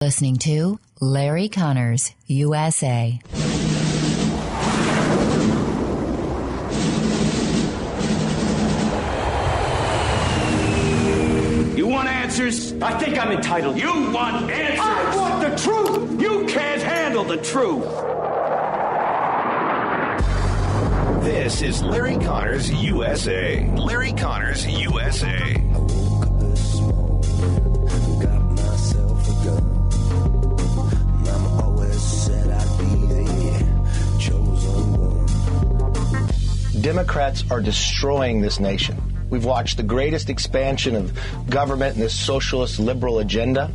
Listening to Larry Conners, USA. You want answers? I think I'm entitled. You want answers? I want the truth! You can't handle the truth! This is Larry Conners USA. Larry Conners USA. I woke up this morning, got myself a gun. Mama always said I'd be the chosen one. Democrats are destroying this nation. We've watched the greatest expansion of government in this socialist liberal agenda.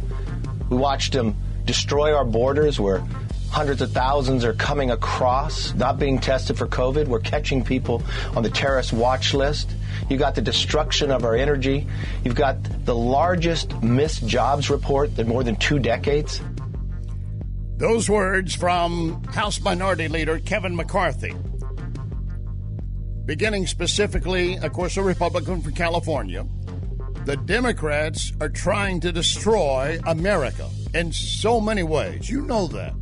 We watched them destroy our borders where hundreds of thousands are coming across, not being tested for COVID. We're catching people on the terrorist watch list. You've got the destruction of our energy. You've got the largest missed jobs report in more than 2 decades. Those words from House Minority Leader Kevin McCarthy. Beginning specifically, of course, a Republican from California, the Democrats are trying to destroy America in so many ways. You know that.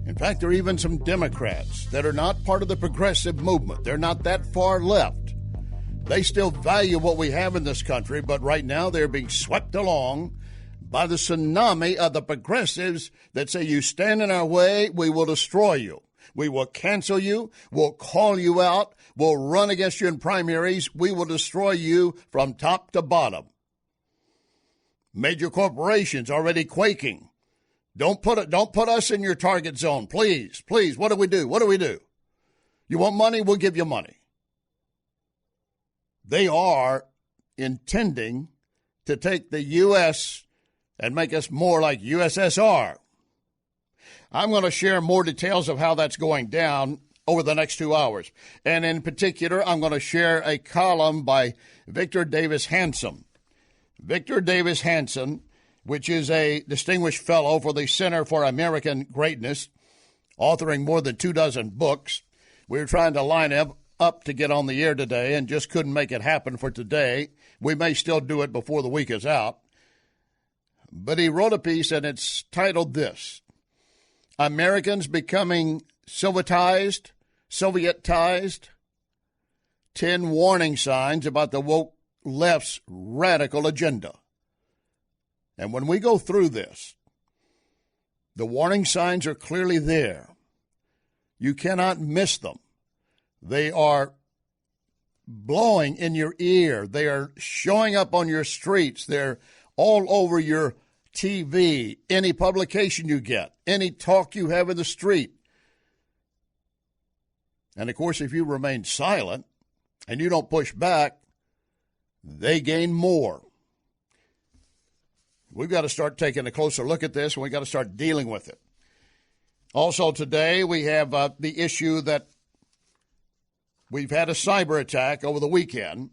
In fact, there are even some Democrats that are not part of the progressive movement. They're not that far left. They still value what we have in this country, but right now they're being swept along by the tsunami of the progressives that say, you stand in our way, we will destroy you. We will cancel you. We'll call you out. We'll run against you in primaries. We will destroy you from top to bottom. Major corporations already quaking. Don't put us in your target zone, please. Please, what do we do? What do we do? You want money? We'll give you money. They are intending to take the U.S. and make us more like USSR. I'm going to share more details of how that's going down over the next 2 hours. And in particular, I'm going to share a column by Victor Davis Hansen. Victor Davis Hansen, which is a distinguished fellow for the Center for American Greatness, authoring more than 24 books. We were trying to line him up to get on the air today and just couldn't make it happen for today. We may still do it before the week is out. But he wrote a piece, and it's titled this: Americans Becoming Sovietized, 10 Warning Signs About the Woke Left's Radical Agenda. And when we go through this, the warning signs are clearly there. You cannot miss them. They are blowing in your ear. They are showing up on your streets. They're all over your TV, any publication you get, any talk you have in the street. And, of course, if you remain silent and you don't push back, they gain more. We've got to start taking a closer look at this, and we've got to start dealing with it. Also today, we have the issue that we've had a cyber attack over the weekend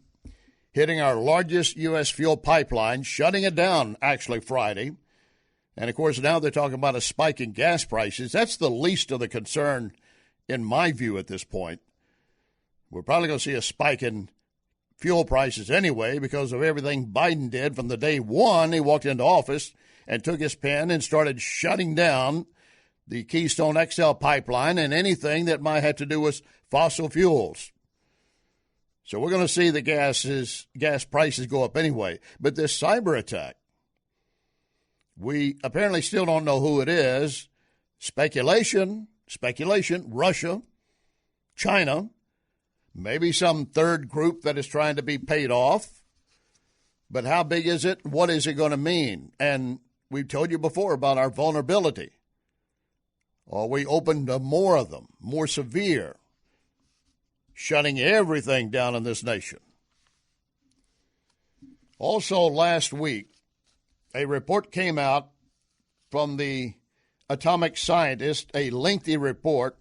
hitting our largest U.S. fuel pipeline, shutting it down actually Friday. And, of course, now they're talking about a spike in gas prices. That's the least of the concern, in my view, at this point. We're probably going to see a spike in fuel prices anyway because of everything Biden did from the day one he walked into office and took his pen and started shutting down the Keystone XL pipeline and anything that might have to do with fossil fuels. So we're going to see the gas prices go up anyway. But this cyber attack, we apparently still don't know who it is. Speculation, Russia, China, maybe some third group that is trying to be paid off. But how big is it? What is it going to mean? And we've told you before about our vulnerability. Are we open to more of them, more severe, shutting everything down in this nation? Also last week, a report came out from the atomic scientist, a lengthy report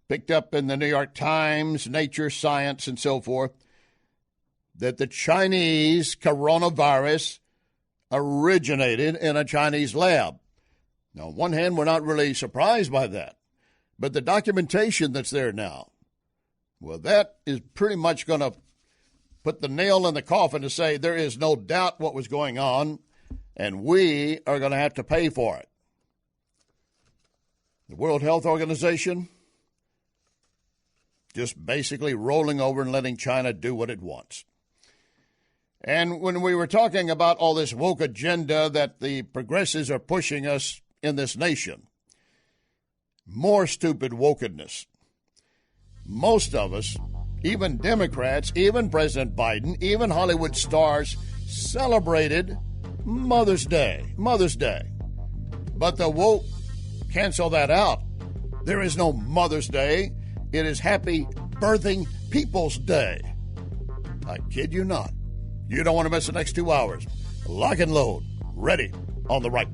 picked up in the New York Times, Nature, Science, and so forth, that the Chinese coronavirus originated in a Chinese lab. Now, on one hand, we're not really surprised by that, but the documentation that's there now, well, that is pretty much going to put the nail in the coffin to say there is no doubt what was going on and we are going to have to pay for it. The World Health Organization just basically rolling over and letting China do what it wants. And when we were talking about all this woke agenda that the progressives are pushing us in this nation, more stupid wokeness. Most of us, even Democrats, even President Biden, even Hollywood stars, celebrated Mother's Day. But the woke cancel that out. There is no Mother's Day. It is Happy Birthing People's Day. I kid you not. You don't want to miss the next 2 hours. Lock and load. Ready on the right.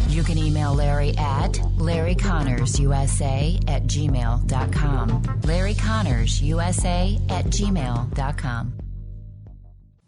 You can email Larry at LarryConnersUSA@gmail.com. LarryConnersUSA@gmail.com.